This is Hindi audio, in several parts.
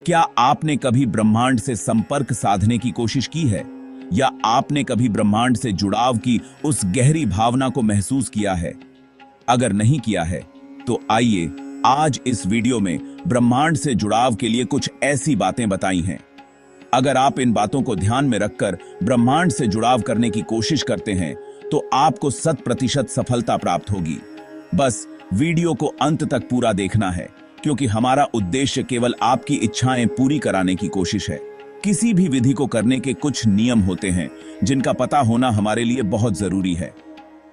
क्या आपने कभी ब्रह्मांड से संपर्क साधने की कोशिश की है, या आपने कभी ब्रह्मांड से जुड़ाव की उस गहरी भावना को महसूस किया है? अगर नहीं किया है, तो आइए आज इस वीडियो में ब्रह्मांड से जुड़ाव के लिए कुछ ऐसी बातें बताई हैं। अगर आप इन बातों को ध्यान में रखकर ब्रह्मांड से जुड़ाव करने की कोशिश करते हैं, तो आपको 100% सफलता प्राप्त होगी। बस वीडियो को अंत तक पूरा देखना है, क्योंकि हमारा उद्देश्य केवल आपकी इच्छाएं पूरी कराने की कोशिश है। किसी भी विधि को करने के कुछ नियम होते हैं, जिनका पता होना हमारे लिए बहुत जरूरी है।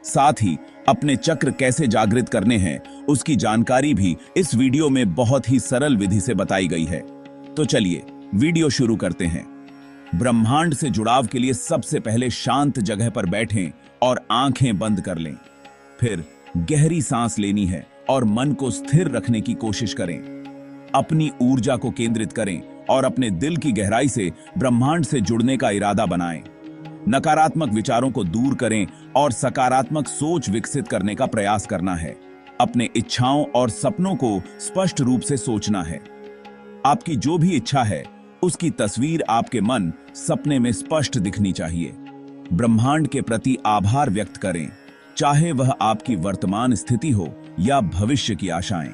साथ ही अपने चक्र कैसे जागृत करने हैं, उसकी जानकारी भी इस वीडियो में बहुत ही सरल विधि से बताई गई है। तो चलिए वीडियो शुरू करते हैं। ब्रह्मांड से जुड़ाव के लिए सबसे पहले शांत जगह पर बैठें और आंखें बंद कर लें। फिर गहरी सांस लेनी है और मन को स्थिर रखने की कोशिश करें। अपनी ऊर्जा को केंद्रित करें और अपने दिल की गहराई से ब्रह्मांड से जुड़ने का इरादा बनाएं। नकारात्मक विचारों को दूर करें और सकारात्मक सोच विकसित करने का प्रयास करना है। अपने इच्छाओं और सपनों को स्पष्ट रूप से सोचना है। आपकी जो भी इच्छा है, उसकी तस्वीर आपके मन सपने में स्पष्ट दिखनी चाहिए। ब्रह्मांड के प्रति आभार व्यक्त करें, चाहे वह आपकी वर्तमान स्थिति हो या भविष्य की आशाएं।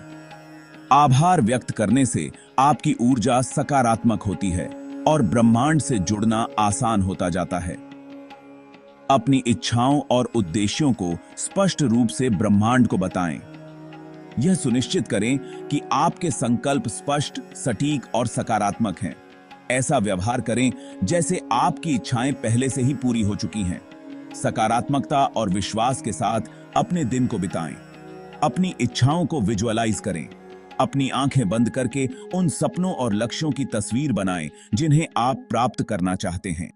आभार व्यक्त करने से आपकी ऊर्जा सकारात्मक होती है और ब्रह्मांड से जुड़ना आसान होता जाता है। अपनी इच्छाओं और उद्देश्यों को स्पष्ट रूप से ब्रह्मांड को बताएं। यह सुनिश्चित करें कि आपके संकल्प स्पष्ट, सटीक और सकारात्मक हैं। ऐसा व्यवहार करें जैसे आपकी इच्छाएं पहले से ही पूरी हो चुकी हैं। सकारात्मकता और विश्वास के साथ अपने दिन को बिताएं। अपनी इच्छाओं को विजुअलाइज करें। अपनी आंखें बंद करके उन सपनों और लक्ष्यों की तस्वीर बनाएं जिन्हें आप प्राप्त करना चाहते हैं।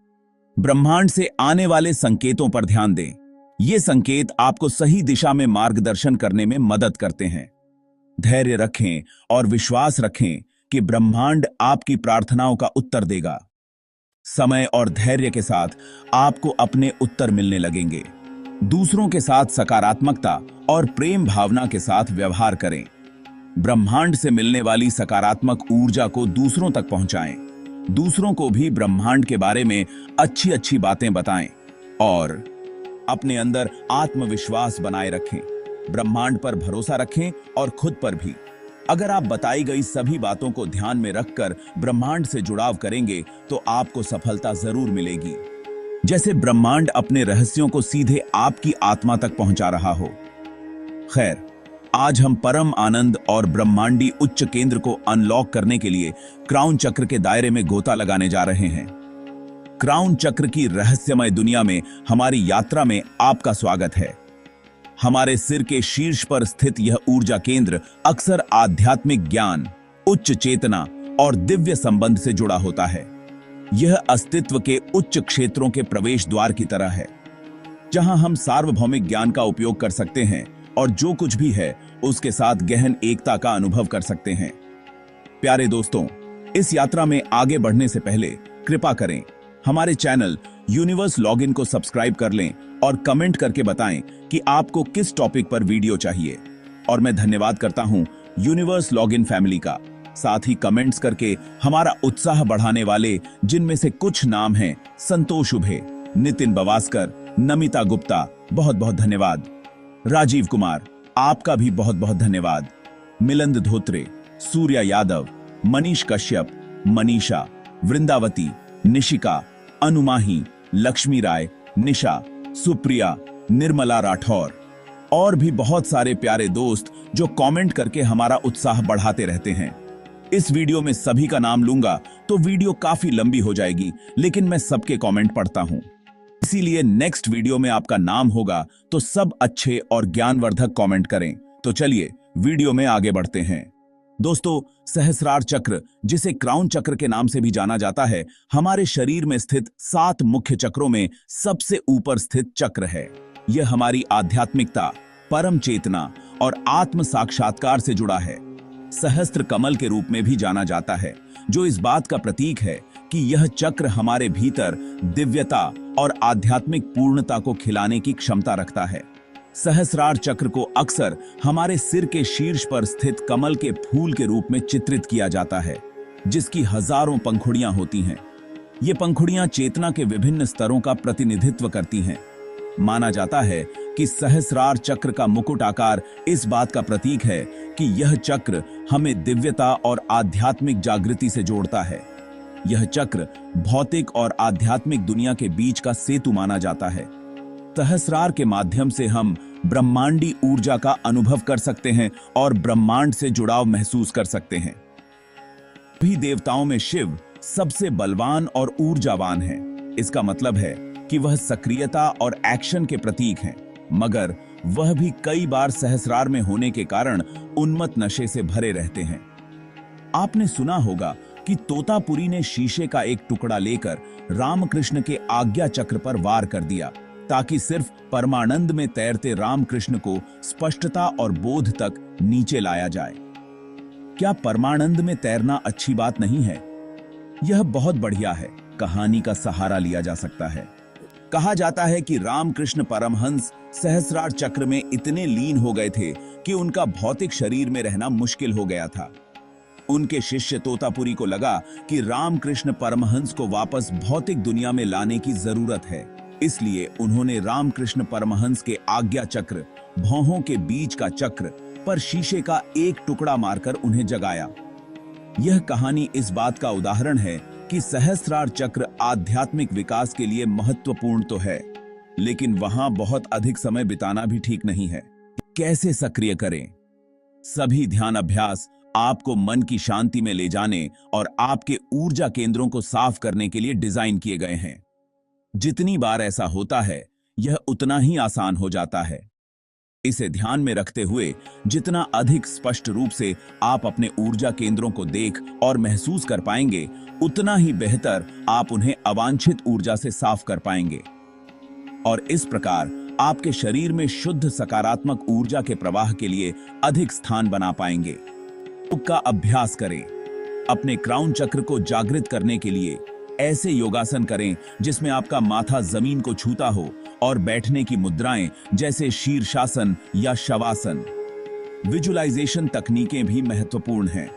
ब्रह्मांड से आने वाले संकेतों पर ध्यान दें। ये संकेत आपको सही दिशा में मार्गदर्शन करने में मदद करते हैं। धैर्य रखें और विश्वास रखें कि ब्रह्मांड आपकी प्रार्थनाओं का उत्तर देगा। समय और धैर्य के साथ आपको अपने उत्तर मिलने लगेंगे। दूसरों के साथ सकारात्मकता और प्रेम भावना के साथ व्यवहार करें। ब्रह्मांड से मिलने वाली सकारात्मक ऊर्जा को दूसरों तक पहुंचाएं। दूसरों को भी ब्रह्मांड के बारे में अच्छी अच्छी बातें बताएं और अपने अंदर आत्मविश्वास बनाए रखें। ब्रह्मांड पर भरोसा रखें और खुद पर भी। अगर आप बताई गई सभी बातों को ध्यान में रखकर ब्रह्मांड से जुड़ाव करेंगे, तो आपको सफलता जरूर मिलेगी। जैसे ब्रह्मांड अपने रहस्यों को सीधे आपकी आत्मा तक पहुंचा रहा हो। खैर, आज हम परम आनंद और ब्रह्मांडी उच्च केंद्र को अनलॉक करने के लिए क्राउन चक्र के दायरे में गोता लगाने जा रहे हैं। क्राउन चक्र की रहस्यमय दुनिया में हमारी यात्रा में आपका स्वागत है। हमारे सिर के शीर्ष पर स्थित यह ऊर्जा केंद्र अक्सर आध्यात्मिक ज्ञान, उच्च चेतना और दिव्य संबंध से जुड़ा होता है। यह अस्तित्व के उच्च क्षेत्रों के प्रवेश द्वार की तरह है, जहां हम सार्वभौमिक ज्ञान का उपयोग कर सकते हैं और जो कुछ भी है उसके साथ गहन एकता का अनुभव कर सकते हैं। प्यारे दोस्तों, इस यात्रा में आगे बढ़ने से पहले कृपा करें हमारे चैनल यूनिवर्स लॉगिन को सब्सक्राइब कर लें और कमेंट करके बताएं कि आपको किस टॉपिक पर वीडियो चाहिए। और मैं धन्यवाद करता हूं यूनिवर्स लॉगिन फैमिली का। साथ ही कमेंट्स करके हमारा उत्साह बढ़ाने वाले, जिनमें से कुछ नाम हैं संतोष उभे, नितिन बवास्कर, नमिता गुप्ता, बहुत बहुत धन्यवाद। राजीव कुमार, आपका भी बहुत बहुत धन्यवाद। मिलिंद धोत्रे, सूर्या यादव, मनीष कश्यप, मनीषा, वृंदावती, निशिका, अनुमाही, लक्ष्मी राय, निशा, सुप्रिया, निर्मला राठौर और भी बहुत सारे प्यारे दोस्त जो कमेंट करके हमारा उत्साह बढ़ाते रहते हैं। इस वीडियो में सभी का नाम लूंगा तो वीडियो काफी लंबी हो जाएगी, लेकिन मैं सबके कमेंट पढ़ता हूं। इसीलिए नेक्स्ट वीडियो में आपका नाम होगा तो सब अच्छे और ज्ञानवर्धक कमेंट करें। तो चलिए वीडियो में आगे बढ़ते हैं। दोस्तों, सहस्रार चक्र, जिसे क्राउन चक्र के नाम से भी जाना जाता है, हमारे शरीर में स्थित 7 मुख्य चक्रों में सबसे ऊपर स्थित चक्र है। यह हमारी आध्यात्मिकता, परम चेतना और आत्म साक्षात्कार से जुड़ा है। सहस्त्र कमल के रूप में भी जाना जाता है, जो इस बात का प्रतीक है कि यह चक्र हमारे भीतर दिव्यता और आध्यात्मिक पूर्णता को खिलाने की क्षमता रखता है। सहस्रार चक्र को अक्सर हमारे सिर के शीर्ष पर स्थित कमल के फूल के रूप में चित्रित किया जाता है। जिसकी हजारों पंखुड़ियां होती हैं। ये पंखुड़ियां चेतना के विभिन्न स्तरों का प्रतिनिधित्व करती हैं। माना जाता है कि सहस्रार चक्र का मुकुट आकार इस बात का प्रतीक है कि यह चक्र हमें दिव्यता और आध्यात्मिक जागृति से जोड़ता है। यह चक्र भौतिक और आध्यात्मिक दुनिया के बीच का सेतु माना जाता है। सहस्रार के माध्यम से हम ब्रह्मांडी ऊर्जा का अनुभव कर सकते हैं और ब्रह्मांड से जुड़ाव महसूस कर सकते हैं। सभी देवताओं में शिव सबसे बलवान और ऊर्जावान है। इसका मतलब है कि वह सक्रियता और एक्शन के प्रतीक हैं, मगर वह भी कई बार सहस्रार में होने के कारण उन्मत्त नशे से भरे रहते हैं। आपने सुना होगा कि तोतापुरी ने शीशे का एक टुकड़ा लेकर रामकृष्ण के आज्ञा चक्र पर वार कर दिया, ताकि सिर्फ परमानंद में तैरते रामकृष्ण को स्पष्टता और बोध तक नीचे लाया जाए। क्या परमानंद में तैरना अच्छी बात नहीं है? यह बहुत बढ़िया है। कहानी का सहारा लिया जा सकता है। कहा जाता है कि रामकृष्ण परमहंस सहस्रार चक्र में इतने लीन हो गए थे कि उनका भौतिक शरीर में रहना मुश्किल हो गया था। उनके शिष्य तोतापुरी को लगा कि रामकृष्ण परमहंस को वापस भौतिक दुनिया में लाने की जरूरत है। इसलिए उन्होंने रामकृष्ण परमहंस के आज्ञा चक्र, भौहों के बीच का चक्र पर शीशे का एक टुकड़ा मारकर उन्हें जगाया। यह कहानी इस बात का उदाहरण है कि सहस्रार चक्र आध्यात्मिक विकास के लिए महत्वपूर्ण तो है, लेकिन वहां बहुत अधिक समय बिताना भी ठीक नहीं है। कैसे सक्रिय करें? सभी ध्यान अभ्यास आपको मन की शांति में ले जाने और आपके ऊर्जा केंद्रों को साफ करने के लिए डिजाइन किए गए हैं। जितनी बार ऐसा होता है, यह उतना ही आसान हो जाता है। इसे ध्यान में रखते हुए जितना अधिक स्पष्ट रूप से आप अपने ऊर्जा केंद्रों को देख और महसूस कर पाएंगे, उतना ही बेहतर आप उन्हें अवांछित ऊर्जा से साफ कर पाएंगे और इस प्रकार आपके शरीर में शुद्ध सकारात्मक ऊर्जा के प्रवाह के लिए अधिक स्थान बना पाएंगे। योग का अभ्यास करें। अपने क्राउन चक्र को जागृत करने के लिए ऐसे योगासन करें जिसमें आपका माथा जमीन को छूता हो और बैठने की मुद्राएं जैसे शीर्षासन या शवासन। विजुअलाइजेशन तकनीकें भी महत्वपूर्ण हैं।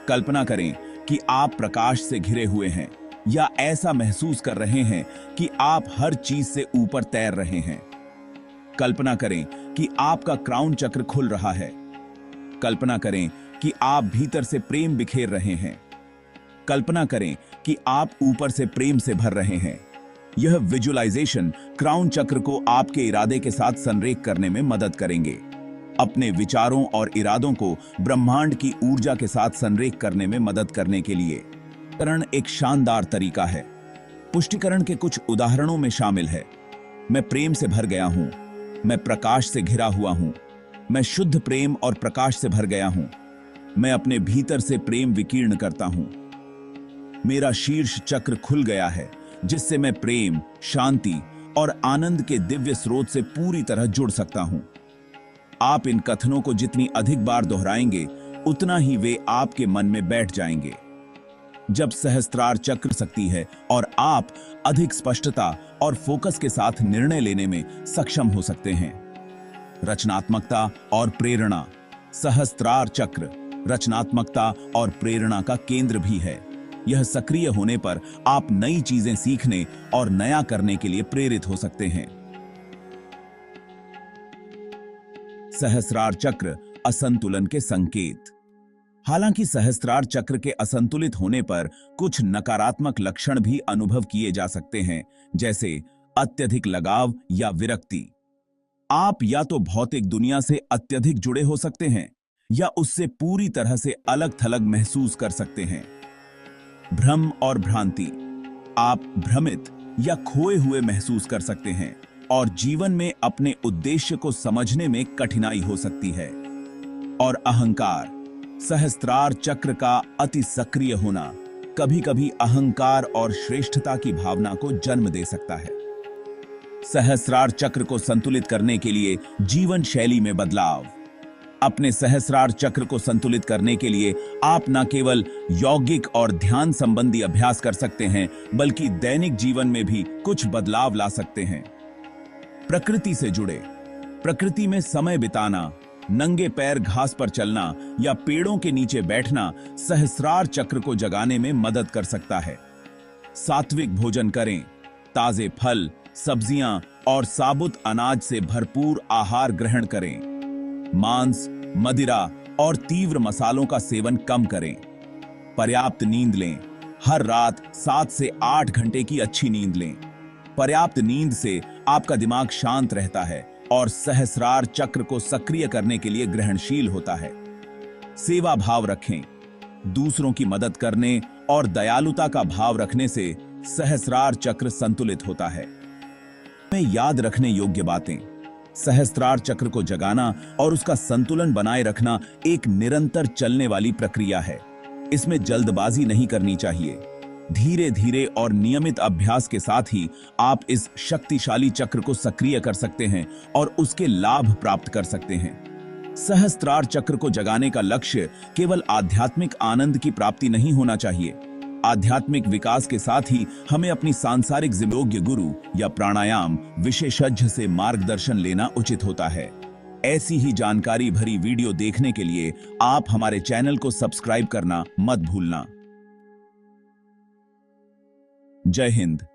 कल्पना करें कि आप प्रकाश से घिरे हुए हैं या ऐसा महसूस कर रहे हैं कि आप हर चीज से ऊपर तैर रहे हैं। कल्पना करें कि आपका क्राउन चक्र खुल रहा है। कल्पना करें कि आप भीतर से प्रेम बिखेर रहे हैं। कल्पना करें कि आप ऊपर से प्रेम से भर रहे हैं। यह विजुअलाइजेशन क्राउन चक्र को आपके इरादे के साथ संरेख करने में मदद करेंगे। अपने विचारों और इरादों को ब्रह्मांड की ऊर्जा के साथ संरेख करने में मदद करने के लिए पुष्टिकरण एक शानदार तरीका है। पुष्टिकरण के कुछ उदाहरणों में शामिल है: मैं प्रेम से भर गया हूं, मैं प्रकाश से घिरा हुआ हूं, मैं शुद्ध प्रेम और प्रकाश से भर गया हूं, मैं अपने भीतर से प्रेम विकीर्ण करता हूं, मेरा शीर्ष चक्र खुल गया है जिससे मैं प्रेम, शांति और आनंद के दिव्य स्रोत से पूरी तरह जुड़ सकता हूं। आप इन कथनों को जितनी अधिक बार दोहराएंगे, उतना ही वे आपके मन में बैठ जाएंगे। जब सहस्त्रार चक्र सकती है और आप अधिक स्पष्टता और फोकस के साथ निर्णय लेने में सक्षम हो सकते हैं। रचनात्मकता और प्रेरणा। सहस्त्रार चक्र रचनात्मकता और प्रेरणा का केंद्र भी है। यह सक्रिय होने पर आप नई चीजें सीखने और नया करने के लिए प्रेरित हो सकते हैं। सहस्रार चक्र असंतुलन के संकेत। हालांकि सहस्त्रार चक्र के असंतुलित होने पर कुछ नकारात्मक लक्षण भी अनुभव किए जा सकते हैं, जैसे अत्यधिक लगाव या विरक्ति। आप या तो भौतिक दुनिया से अत्यधिक जुड़े हो सकते हैं या उससे पूरी तरह से अलग थलग महसूस कर सकते हैं। भ्रम और भ्रांति। आप भ्रमित या खोए हुए महसूस कर सकते हैं और जीवन में अपने उद्देश्य को समझने में कठिनाई हो सकती है। और अहंकार। सहस्त्रार चक्र का अति सक्रिय होना कभी-कभी अहंकार और श्रेष्ठता की भावना को जन्म दे सकता है। सहस्रार चक्र को संतुलित करने के लिए जीवन शैली में बदलाव। अपने सहस्रार चक्र को संतुलित करने के लिए आप न केवल यौगिक और ध्यान संबंधी अभ्यास कर सकते हैं, बल्कि दैनिक जीवन में भी कुछ बदलाव ला सकते हैं। प्रकृति से जुड़े। प्रकृति में समय बिताना, नंगे पैर घास पर चलना या पेड़ों के नीचे बैठना सहस्रार चक्र को जगाने में मदद कर सकता है। सात्विक भोजन करें। ताजे फल, सब्जियां और साबुत अनाज से भरपूर आहार ग्रहण करें। मांस, मदिरा और तीव्र मसालों का सेवन कम करें। पर्याप्त नींद लें। हर रात 7 से 8 घंटे की अच्छी नींद लें। पर्याप्त नींद से आपका दिमाग शांत रहता है और सहस्रार चक्र को सक्रिय करने के लिए ग्रहणशील होता है। सेवा भाव रखें। दूसरों की मदद करने और दयालुता का भाव रखने से सहस्रार चक्र संतुलित होता है। में याद रखने योग्य बातें। सहस्रार चक्र को जगाना और उसका संतुलन बनाए रखना एक निरंतर चलने वाली प्रक्रिया है। इसमें जल्दबाजी नहीं करनी चाहिए। धीरे धीरे और नियमित अभ्यास के साथ ही आप इस शक्तिशाली चक्र को सक्रिय कर सकते हैं और उसके लाभ प्राप्त कर सकते हैं। सहस्त्रार चक्र को जगाने का लक्ष्य केवल आध्यात्मिक आनंद की प्राप्ति नहीं होना चाहिए। आध्यात्मिक विकास के साथ ही हमें अपनी सांसारिक योग्य गुरु या प्राणायाम विशेषज्ञ से मार्गदर्शन लेना उचित होता है। ऐसी ही जानकारी भरी वीडियो देखने के लिए आप हमारे चैनल को सब्सक्राइब करना मत भूलना। जय हिंद।